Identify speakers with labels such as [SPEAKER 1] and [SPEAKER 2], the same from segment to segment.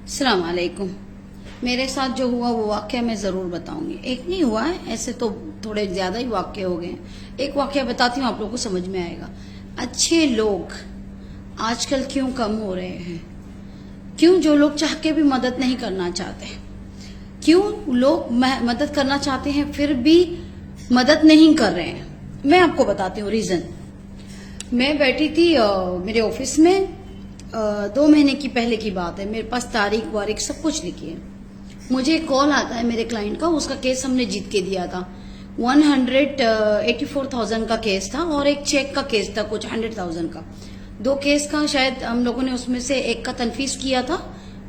[SPEAKER 1] अस्सलाम वालेकुम। मेरे साथ जो हुआ वो वाकया मैं ज़रूर बताऊंगी। एक नहीं हुआ है, ऐसे तो थोड़े ज़्यादा ही वाकये हो गए हैं। एक वाकया बताती हूँ, आप लोगों को समझ में आएगा। अच्छे लोग आजकल क्यों कम हो रहे हैं? क्यों जो लोग चाह के भी मदद नहीं करना चाहते? क्यों लोग मदद करना चाहते हैं फिर भी मदद नहीं कर रहे हैं? मैं आपको बताती हूँ रीज़न। मैं बैठी थी मेरे ऑफिस में, 2 महीने की पहले की बात है। मेरे पास तारीख वारीख सब कुछ लिखी है। मुझे कॉल आता है मेरे क्लाइंट का, उसका केस हमने जीत के दिया था। 184,000 का केस था और एक चेक का केस था कुछ 100,000 का। 2 केस का शायद हम लोगों ने उसमें से एक का तनफीस किया था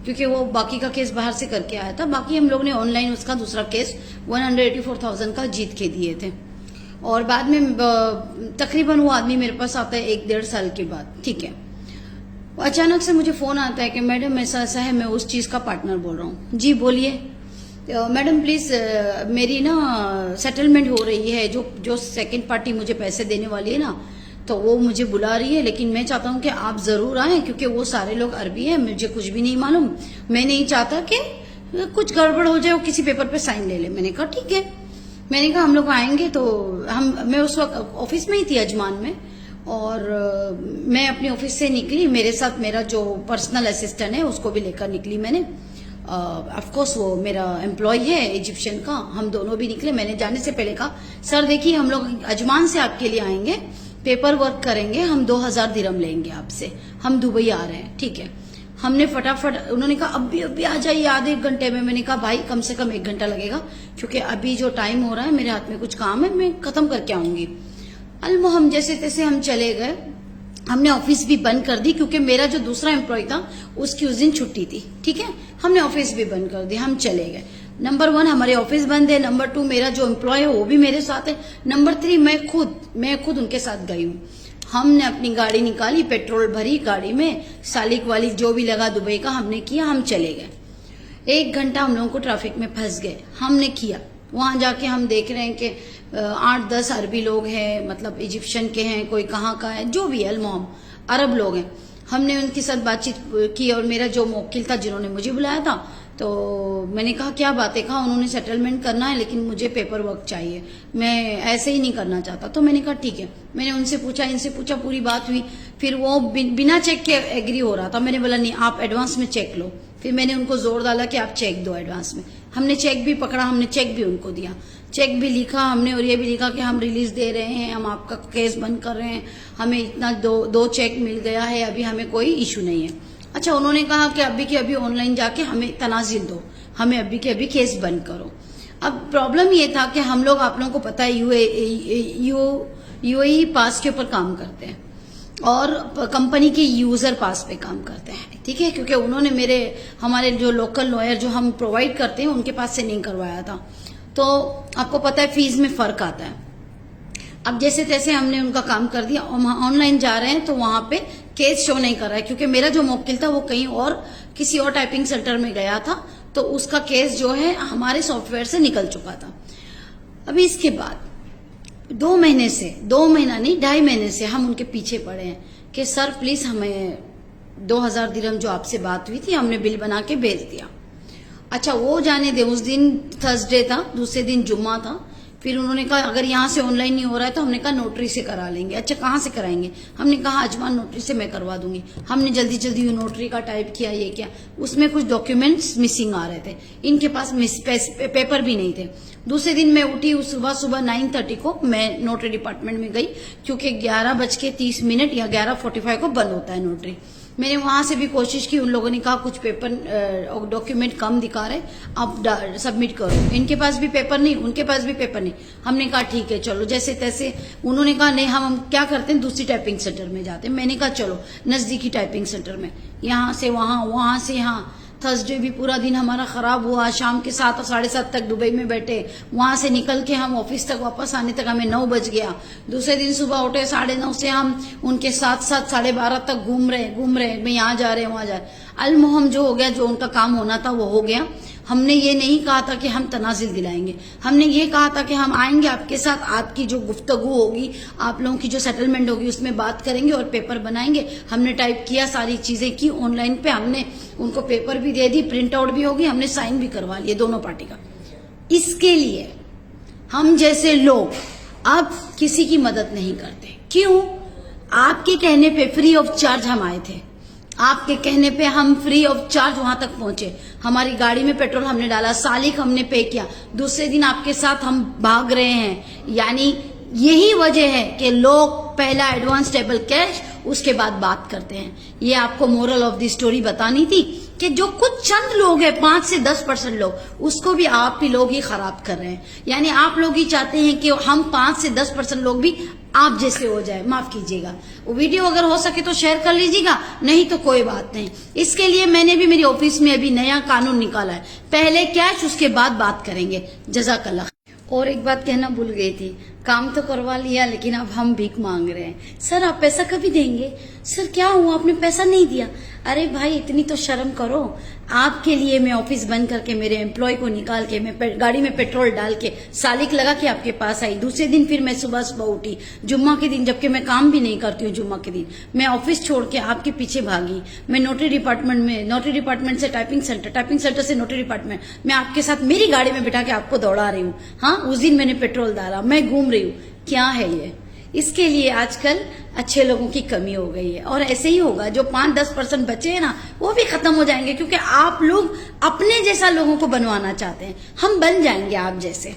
[SPEAKER 1] क्योंकि वो बाकी का केस बाहर से करके आया था। बाकी हम लोग ने ऑनलाइन उसका दूसरा केस 184,000 का जीत के दिए थे। और बाद में तकरीबन वो आदमी मेरे पास आता है 1-1.5 साल के बाद, ठीक है। अचानक से मुझे फोन आता है कि मैडम ऐसा ऐसा है, मैं उस चीज का पार्टनर बोल रहा हूँ। जी बोलिए। मैडम प्लीज मेरी ना सेटलमेंट हो रही है, जो सेकंड पार्टी मुझे पैसे देने वाली है ना, तो वो मुझे बुला रही है, लेकिन मैं चाहता हूँ कि आप जरूर आए क्योंकि वो सारे लोग अरबी है, मुझे कुछ भी नहीं मालूम। मैं नहीं चाहता कि कुछ गड़बड़ हो जाए, वो किसी पेपर पे साइन ले ले। मैंने कहा ठीक है। मैंने कहा हम लोग आएंगे। तो मैं उस वक्त ऑफिस में ही थी अजमान में, और मैं अपने ऑफिस से निकली। मेरे साथ मेरा जो पर्सनल असिस्टेंट है उसको भी लेकर निकली मैंने। ऑफ कोर्स वो मेरा एम्प्लॉय है इजिप्शियन का। हम दोनों भी निकले। मैंने जाने से पहले कहा सर देखिए हम लोग अजमान से आपके लिए आएंगे, पेपर वर्क करेंगे, हम 2,000 दिरहम लेंगे आपसे, हम दुबई आ रहे हैं, ठीक है। हमने फटाफट, उन्होंने कहा अभी आ जाइए आधे 1 घंटे में। मैंने कहा भाई कम से कम 1 घंटा लगेगा क्योंकि अभी जो टाइम हो रहा है मेरे हाथ में कुछ काम है, मैं खत्म करके आऊंगी। हम जैसे तैसे हम चले गए। हमने ऑफिस भी बंद कर दी क्योंकि मेरा जो दूसरा एम्प्लॉय था उसकी उस दिन छुट्टी थी, ठीक है। हमने ऑफिस भी बंद कर दी, हम चले गए। नंबर 1 हमारे ऑफिस बंद है, नंबर 2 मेरा जो एम्प्लॉय है वो भी मेरे साथ है, नंबर 3 मैं खुद उनके साथ गई हूँ। हमने अपनी गाड़ी निकाली, पेट्रोल भरी गाड़ी में, सालिक वाली जो भी लगा दुबई का हमने किया, हम चले गए। 1 घंटा हम लोगों को ट्रैफिक में फंस गए। हमने किया, वहां जाके हम देख रहे हैं कि 8-10 अरबी लोग हैं, मतलब इजिप्शियन के हैं, कोई कहाँ का है, जो भी है, अलमोहम अरब लोग हैं। हमने उनके साथ बातचीत की और मेरा जो मुवक्किल था जिन्होंने मुझे बुलाया था, तो मैंने कहा क्या बात है। कहा उन्होंने सेटलमेंट करना है लेकिन मुझे पेपर वर्क चाहिए, मैं ऐसे ही नहीं करना चाहता। तो मैंने कहा ठीक है। मैंने उनसे पूछा, इनसे पूछा, पूरी बात हुई। फिर वो बिना चेक के एग्री हो रहा था। मैंने बोला नहीं आप एडवांस में चेक लो। फिर मैंने उनको जोर डाला कि आप चेक दो एडवांस में। हमने चेक भी पकड़ा, हमने चेक भी उनको दिया, चेक भी लिखा हमने, और ये भी लिखा कि हम रिलीज दे रहे हैं, हम आपका केस बंद कर रहे हैं, हमें इतना दो चेक मिल गया है, अभी हमें कोई इशू नहीं है। अच्छा, उन्होंने कहा कि अभी के अभी ऑनलाइन जाके हमें तनाजिल दो, हमें अभी के अभी केस बंद करो। अब प्रॉब्लम ये था कि हम लोग, आप लोगों को पता है, यूएई पास के ऊपर काम करते हैं और कंपनी के यूजर पास पे काम करते हैं, ठीक है। क्योंकि उन्होंने हमारे जो लोकल लॉयर जो हम प्रोवाइड करते हैं उनके पास से नहीं करवाया था, तो आपको पता है फीस में फर्क आता है। अब जैसे तैसे हमने उनका काम कर दिया, ऑनलाइन जा रहे हैं तो वहां पे केस शो नहीं कर रहा है क्योंकि मेरा जो मुवक्किल था वो कहीं और किसी और टाइपिंग सेंटर में गया था, तो उसका केस जो है हमारे सॉफ्टवेयर से निकल चुका था। अभी इसके बाद 2 महीने से, 2 महीना नहीं 2.5 महीने से हम उनके पीछे पड़े हैं कि सर प्लीज हमें 2,000 दिरहम जो आपसे बात हुई थी हमने बिल बना के भेज दिया। अच्छा, वो जाने दे, उस दिन थर्सडे था, दूसरे दिन जुम्मा था। फिर उन्होंने कहा अगर यहाँ से ऑनलाइन नहीं हो रहा है तो हमने कहा नोटरी से करा लेंगे। अच्छा, कहाँ से कराएंगे? हमने कहा अजमान नोटरी से मैं करवा दूंगी। हमने जल्दी जल्दी नोटरी का टाइप किया, ये किया, उसमें कुछ डॉक्यूमेंट्स मिसिंग आ रहे थे, इनके पास पेपर भी नहीं थे। दूसरे दिन मैं उठी, सुबह 9:30 को मैं नोटरी डिपार्टमेंट में गई क्योंकि 11:30 या 11:45 को बंद होता है नोटरी। मैंने वहां से भी कोशिश की, उन लोगों ने कहा कुछ पेपर डॉक्यूमेंट कम दिखा रहे, आप सबमिट करो। इनके पास भी पेपर नहीं, उनके पास भी पेपर नहीं। हमने कहा ठीक है चलो जैसे तैसे। उन्होंने कहा नहीं, हम क्या करते हैं दूसरी टाइपिंग सेंटर में जाते हैं। मैंने कहा चलो नजदीकी टाइपिंग सेंटर में, यहाँ से वहां, वहां से यहाँ। थर्सडे भी पूरा दिन हमारा खराब हुआ। शाम के 7 और 7:30 तक दुबई में बैठे, वहां से निकल के हम ऑफिस तक वापस आने तक हमें 9 बज गया। दूसरे दिन सुबह उठे 9:30 से हम उनके साथ 12:30 तक घूम रहे, मैं यहाँ जा रहे वहां जा रहे। अलमोहम जो हो गया, जो उनका काम होना था वो हो गया। हमने ये नहीं कहा था कि हम तनाजिल दिलाएंगे, हमने ये कहा था कि हम आएंगे आपके साथ, आपकी जो गुफ्तगू होगी, आप लोगों की जो सेटलमेंट होगी उसमें बात करेंगे और पेपर बनाएंगे। हमने टाइप किया, सारी चीजें की ऑनलाइन पे, हमने उनको पेपर भी दे दी, प्रिंट आउट भी होगी, हमने साइन भी करवा लिए दोनों पार्टी का। इसके लिए हम जैसे लोग अब किसी की मदद नहीं करते। क्यों? आपके कहने पे फ्री ऑफ चार्ज हम आए थे, आपके कहने पे हम फ्री ऑफ चार्ज वहां तक पहुंचे, हमारी गाड़ी में पेट्रोल हमने डाला, सालिक हमने पे किया, दूसरे दिन आपके साथ हम भाग रहे हैं। यानी यही वजह है कि लोग पहला एडवांस टेबल कैश, उसके बाद बात करते हैं। ये आपको मोरल ऑफ द स्टोरी बतानी थी कि जो कुछ चंद लोग हैं, 5 से 10% लोग, उसको भी आप ही लोग ही खराब कर रहे हैं। यानी आप लोग ही चाहते हैं कि हम 5 से 10% लोग भी आप जैसे हो जाए। माफ कीजिएगा, वो वीडियो अगर हो सके तो शेयर कर लीजिएगा, नहीं तो कोई बात नहीं। इसके लिए मैंने भी मेरी ऑफिस में अभी नया कानून निकाला है, पहले कैश उसके बाद बात करेंगे। जज़ाकल्लाह। और एक बात कहना भूल गई थी, काम तो करवा लिया लेकिन अब हम भीख मांग रहे हैं। सर आप पैसा कभी देंगे? सर क्या हुआ, आपने पैसा नहीं दिया? अरे भाई इतनी तो शर्म करो। आपके लिए मैं ऑफिस बंद करके मेरे एम्प्लॉय को निकाल के मैं गाड़ी में पेट्रोल डाल के सालिक लगा के आपके पास आई। दूसरे दिन फिर मैं सुबह सुबह उठी, जुम्मा के दिन, जबकि मैं काम भी नहीं करती हूँ जुम्मा के दिन, मैं ऑफिस छोड़ के आपके पीछे भागी। मैं नोटरी डिपार्टमेंट में, नोटरी डिपार्टमेंट से टाइपिंग सेंटर से नोटरी डिपार्टमेंट, मैं आपके साथ मेरी गाड़ी में बिठा के आपको दौड़ा रही हूँ। हाँ, उस दिन मैंने पेट्रोल डाला, मैं घूम रही हूँ। क्या है ये? इसके लिए आजकल अच्छे लोगों की कमी हो गई है, और ऐसे ही होगा। जो 5-10% बचे हैं ना, वो भी खत्म हो जाएंगे, क्योंकि आप लोग अपने जैसा लोगों को बनवाना चाहते हैं। हम बन जाएंगे आप जैसे।